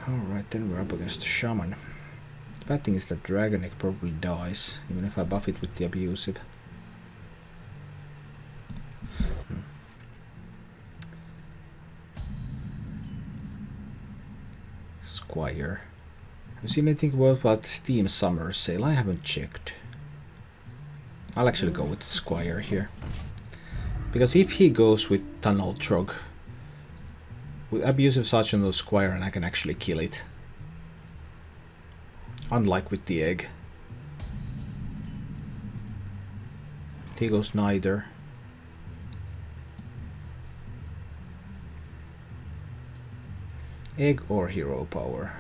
Alright, then we're up against the Shaman. The bad thing is that Dragon Egg probably dies, even if I buff it with the Abusive. Squire. Have you seen anything about the Steam Summer sale? I haven't checked. I'll actually go with Squire here. Because if he goes with Tunnel Trog, with Abusive Sarge on the Squire, and I can actually kill it. Unlike with the egg. He goes neither. Egg or hero power.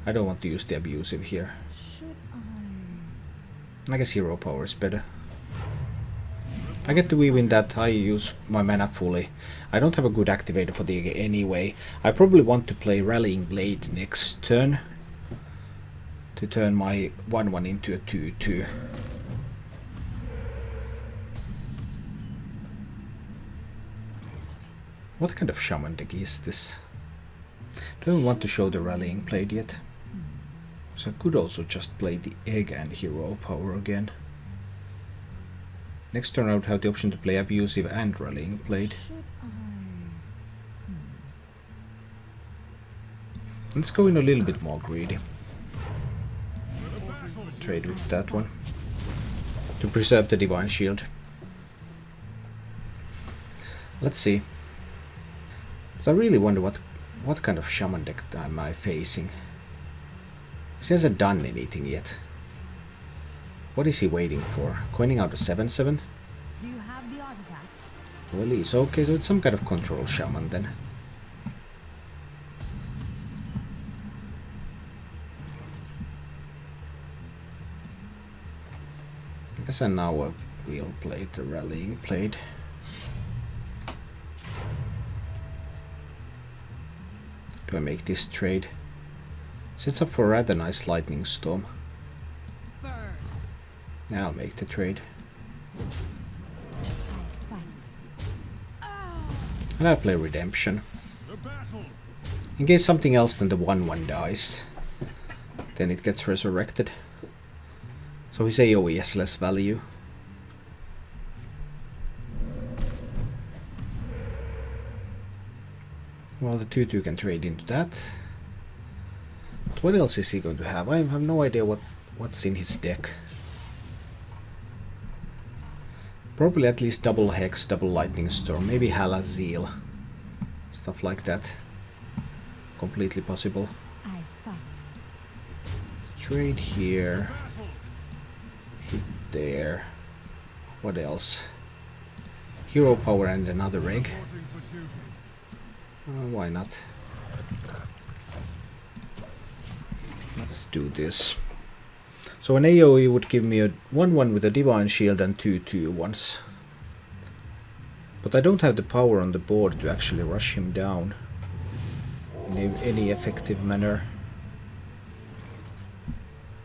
I don't want to use the Abusive here. I guess hero power is better. I get to weave in that I use my mana fully. I don't have a good activator for the egg anyway. I probably want to play Rallying Blade next turn. To turn my 1-1 into a 2-2. What kind of Shaman deck is this? Don't want to show the Rallying Blade yet. So I could also just play the egg and hero power again. Next turn I would have the option to play Abusive and Rallying Blade. Let's go in a little bit more greedy. Trade with that one. To preserve the Divine Shield. Let's see. But I really wonder what kind of Shaman deck am I facing. He hasn't done anything yet. What is he waiting for? Coining out a 7/7? Do you have the artifact? Release. Okay, so it's some kind of Control Shaman then. I guess I now will play the Rallying Blade. Do I make this trade? Sets up for a rather nice Lightning Storm. Now I'll make the trade. And I'll play Redemption. In case something else than the 1-1 dies, then it gets resurrected. So his AoE has less value. Well, the 2-2 can trade into that. But what else is he going to have? I have no idea what's in his deck. Probably at least double Hex, double Lightning Storm, maybe Halazeel. Stuff like that. Completely possible. Trade here. Hit there. What else? Hero power and another egg. Why not? Let's do this. So an AoE would give me a 1-1 with a Divine Shield and 2-2 once. But I don't have the power on the board to actually rush him down in any effective manner.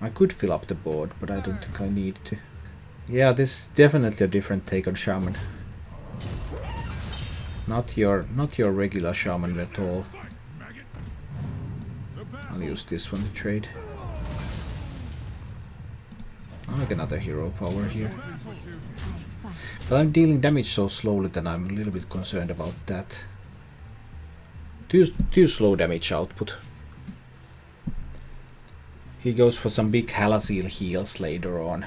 I could fill up the board, but I don't think I need to. Yeah, this is definitely a different take on Shaman. Not your regular Shaman at all. I'll use this one to trade. I'll make another hero power here. But I'm dealing damage so slowly that I'm a little bit concerned about that. Too slow damage output. He goes for some big Halazeel heals later on.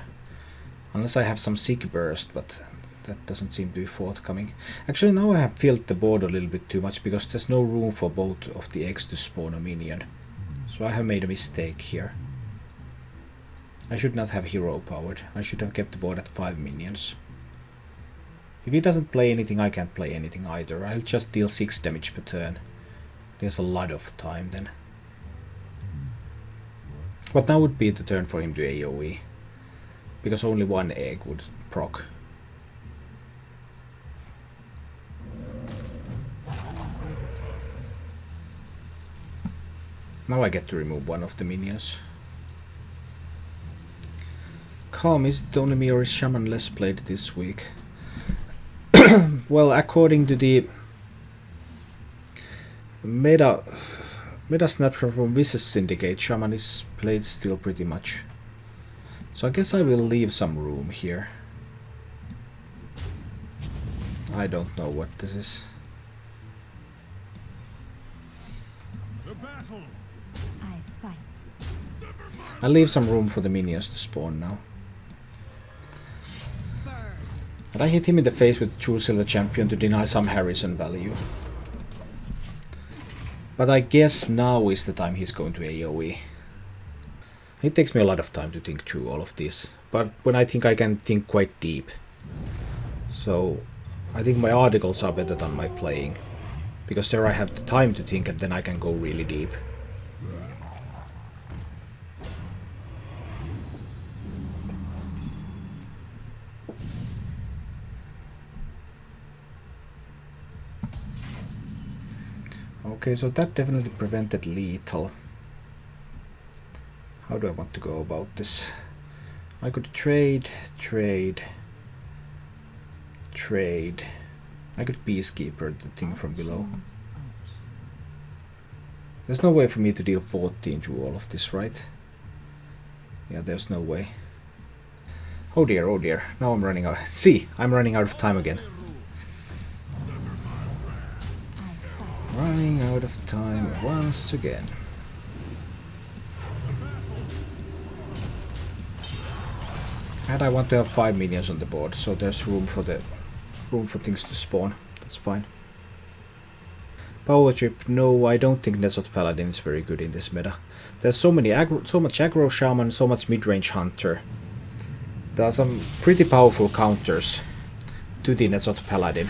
Unless I have some Sick Burst, but that doesn't seem to be forthcoming. Actually, now I have filled the board a little bit too much because there's no room for both of the eggs to spawn a minion. So I have made a mistake here. I should not have hero powered. I should have kept the board at 5 minions. If he doesn't play anything, I can't play anything either. I'll just deal 6 damage per turn. There's a lot of time then. But now would be the turn for him to AoE. Because only one egg would proc. Now I get to remove one of the minions. Calm, is it only me or is Shaman less played this week? Well, according to the meta Meta snapshot from Vicious Syndicate. Shaman is played still pretty much. So I guess I will leave some room here. I don't know what this is. I fight. I'll leave some room for the minions to spawn now. And I hit him in the face with the True Silver Champion to deny some Harrison value. But I guess now is the time he's going to AoE. It takes me a lot of time to think through all of this, but when I think I can think quite deep. So I think my articles are better than my playing, because there I have the time to think and then I can go really deep. Okay, so that definitely prevented lethal. How do I want to go about this? I could trade. I could Peacekeeper the thing from below. There's no way for me to deal 14 through all of this, right? Yeah, there's no way. Oh dear, now I'm running out. See, I'm running out of time again. Running out of time once again. And I want to have 5 minions on the board, so there's room for things to spawn. That's fine. Power Trip, no, I don't think Secret Paladin is very good in this meta. There's so much aggro shaman, so much mid-range hunter. There are some pretty powerful counters to the Secret Paladin.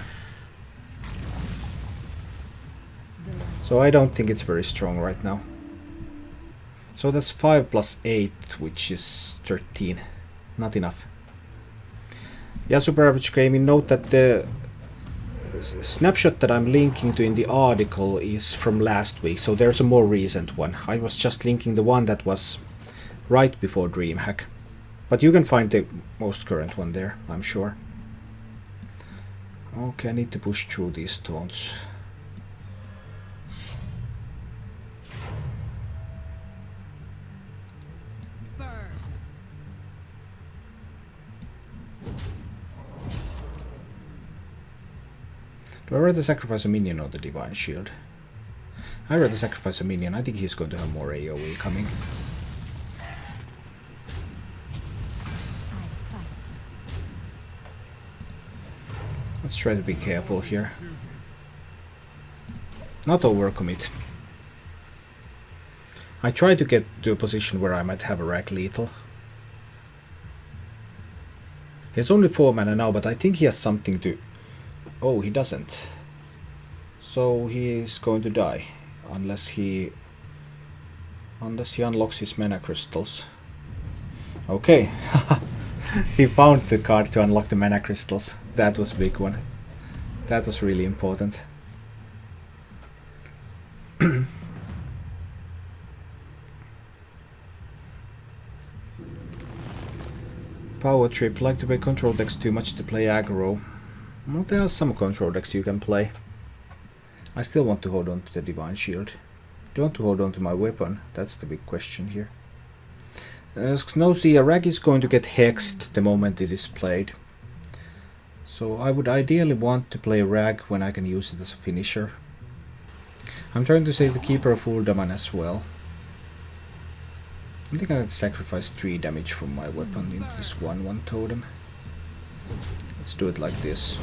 So I don't think it's very strong right now. So that's 5 plus 8, which is 13. Not enough. Yeah, Super Average Gaming, note that the snapshot that I'm linking to in the article is from last week, so there's a more recent one. I was just linking the one that was right before Dreamhack. But you can find the most current one there, I'm sure. Okay, I need to push through these taunts. Do I rather sacrifice a minion or the Divine Shield? I'd rather sacrifice a minion. I think he's going to have more AoE coming. Let's try to be careful here. Not overcommit. I try to get to a position where I might have a rag lethal. He's only 4 mana now, but I think he has something to... Oh, he doesn't. So he is going to die unless he unlocks his mana crystals. Okay. He found the card to unlock the mana crystals. That was a big one. That was really important. Power Trip. Like to play control decks too much to play aggro. Well, there are some control decks you can play. I still want to hold on to the Divine Shield. Do you want to hold on to my weapon? That's the big question here. As no, see, a rag is going to get hexed the moment it is played. So I would ideally want to play rag when I can use it as a finisher. I'm trying to save the Keeper of Uldaman as well. I think I can sacrifice 3 damage from my weapon into this 1/1 totem. Let's do it like this.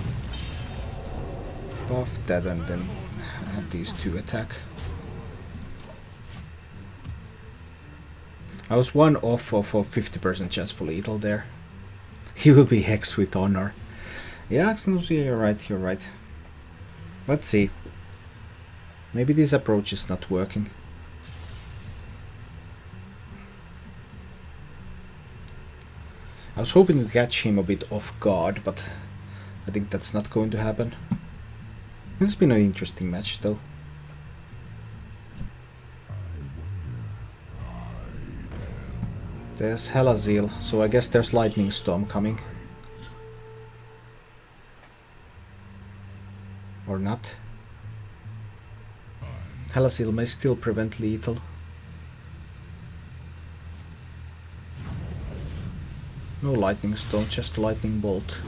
Buff that and then have these 2 attack. I was 1 off of a 50% chance for lethal there. He will be hexed with honor. Yeah, Axnosia, you're right. Let's see. Maybe this approach is not working. I was hoping to catch him a bit off guard, but I think that's not going to happen. It's been an interesting match though. There's Helazil, so I guess there's Lightning Storm coming. Or not. Halasil may still prevent lethal. No lightning storm, just a lightning bolt.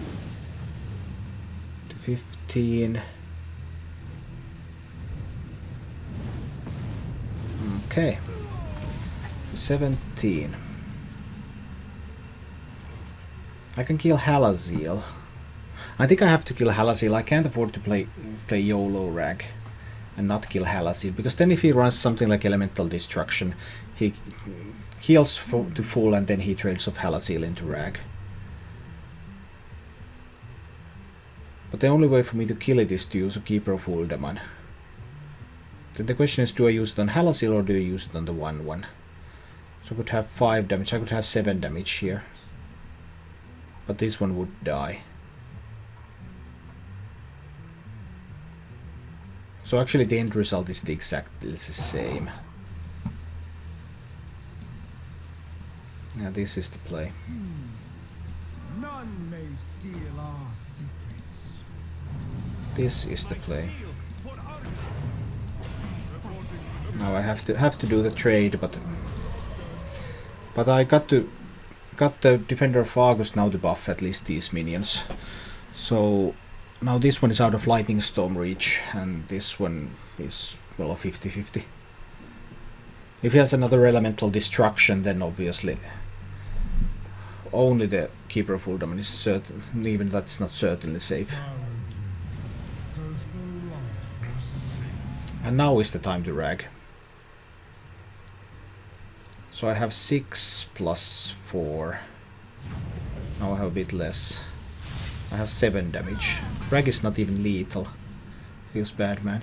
To 15. Okay. To 17. I can kill Halasil. I think I have to kill Halasil. I can't afford to play YOLO Rag and not kill Halasil, because then if he runs something like Elemental Destruction, he heals to full and then he trades off Halasil into Rag. But the only way for me to kill it is to use a Keeper of Uldaman. Then the question is, do I use it on Halasil or do I use it on the 1/1? So I could have 5 damage, I could have 7 damage here. But this one would die. So actually the end result is exactly the same. Yeah, this is the play. None may steal our secrets. This is the play. Now I have to do the trade, but I got the Defender of Argus now to buff at least these minions. So now this one is out of Lightning Storm reach, and this one is, well, a 50-50. If he has another Elemental Destruction, then obviously only the Keeper of Uldaman is certain, even that's not certainly safe. And now is the time to Rag. So I have 6 plus 4. Now I have a bit less. I have 7 damage. Rag is not even lethal. Feels bad, man.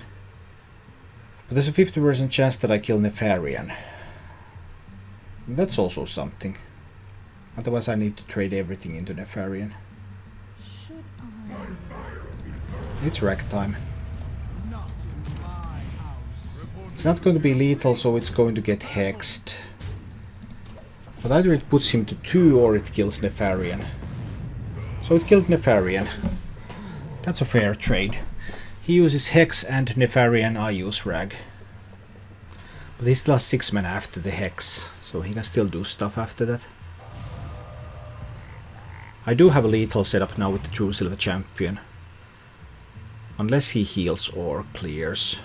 But there's a 50% chance that I kill Nefarian. That's also something. Otherwise I need to trade everything into Nefarian. It's Rag time. It's not going to be lethal, so it's going to get hexed. But either it puts him to 2 or it kills Nefarian. So it killed Nefarian. That's a fair trade. He uses Hex and Nefarian, I use Rag. But he still has 6 mana after the Hex, so he can still do stuff after that. I do have a lethal setup now with the True Silver Champion. Unless he heals or clears.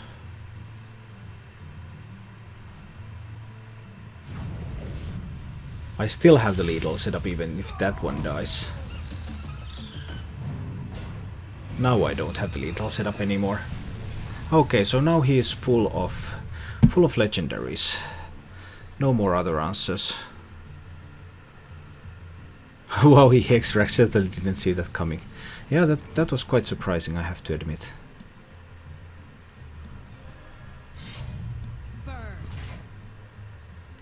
I still have the lethal setup even if that one dies. Now I don't have the lethal setup anymore. Okay, so now he is full of legendaries. No more other answers. Wow, he Hexrack, certainly didn't see that coming. Yeah, that was quite surprising, I have to admit.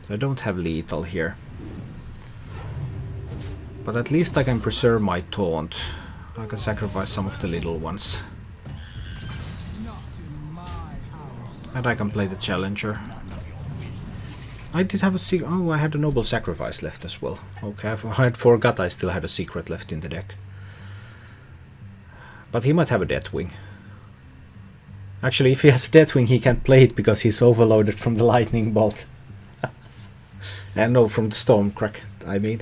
I don't have lethal here. But at least I can preserve my taunt. I can sacrifice some of the little ones. And I can play the challenger. I did have a secret. Oh, I had a noble sacrifice left as well. Okay, I had forgot I still had a secret left in the deck. But he might have a Deathwing. Actually, if he has a Deathwing, he can't play it because he's overloaded from the lightning bolt. And no, from the Stormcrack, I mean.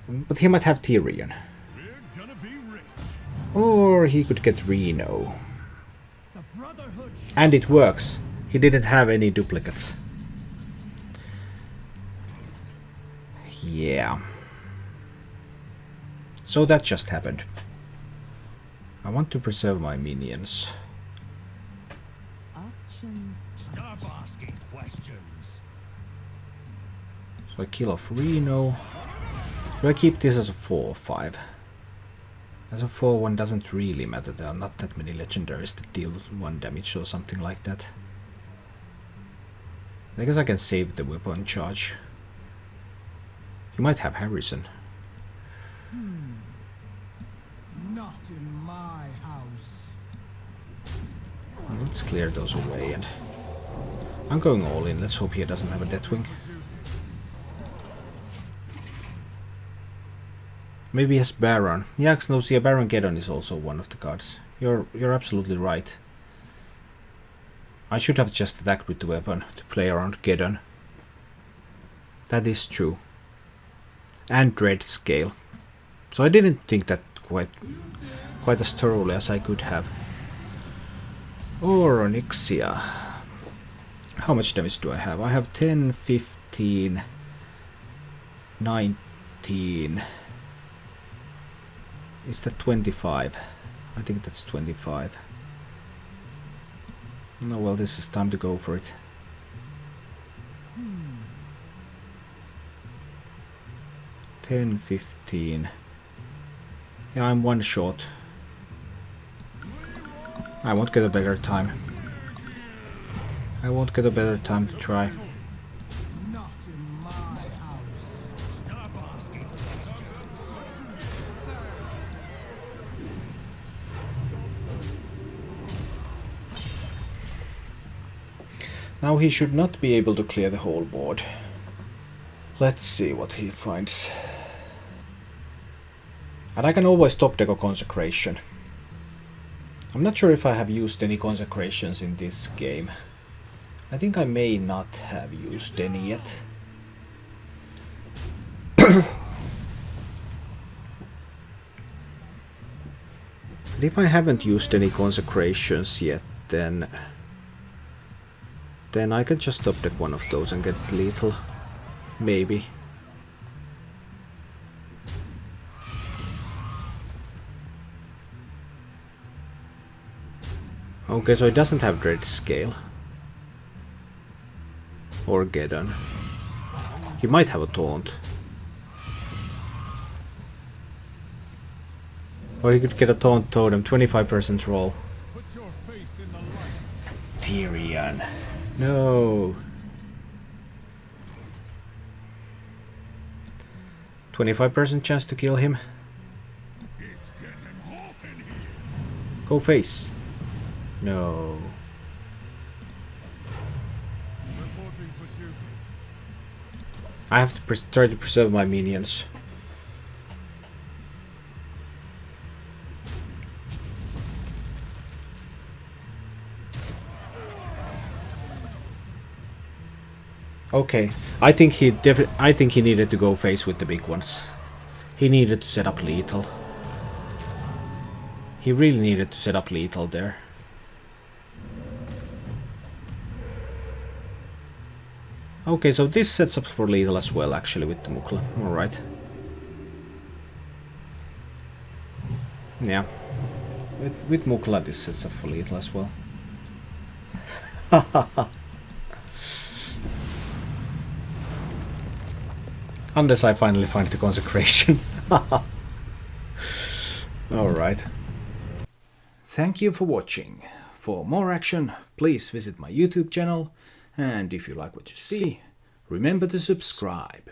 But he might have Tyrion. Or he could get Reno. And it works. He didn't have any duplicates. Yeah. So that just happened. I want to preserve my minions. Stop asking questions. So I kill off Reno. Do I keep this as a 4 or 5? As a 4-1 doesn't really matter. There are not that many legendaries that deal 1 damage or something like that. I guess I can save the weapon charge. You might have Harrison. Not in my house. Well, let's clear those away, and I'm going all in. Let's hope he doesn't have a Deathwing. Maybe he has Baron. Yeah, no, see, Baron Geddon is also one of the cards. You're absolutely right. I should have just attacked with the weapon to play around Geddon. That is true. And Dread Scale. So I didn't think that quite as thoroughly as I could have. Onyxia. How much damage do I have? I have 10, 15, 19. Is that 25? I think that's 25. No, well, this is time to go for it. 10, 15. Yeah, I'm one short. I won't get a better time. I won't get a better time to try. Not in my house. Stop asking questions. Now he should not be able to clear the whole board. Let's see what he finds. And I can always top deck a Consecration. I'm not sure if I have used any Consecrations in this game. I think I may not have used any yet. But if I haven't used any Consecrations yet, then I can just top deck one of those and get lethal. Maybe. Okay, so it doesn't have Dread Scale. Or Geddon. He might have a Taunt. Or he could get a Taunt Totem, 25% roll. Put your faith in the light. Tyrion. No. 25% chance to kill him. It's getting hot in here. Go face. No. Reporting for duty. I have to try to preserve my minions. Okay, I think he needed to go face with the big ones. He needed to set up lethal. He really needed to set up lethal there. Okay, so this sets up for lethal as well, actually, with the Mukla. Alright. Yeah. With Mukla, this sets up for lethal as well. Unless I finally find the Consecration. Alright. Thank you for watching. For more action, please visit my YouTube channel. And if you like what you see, remember to subscribe.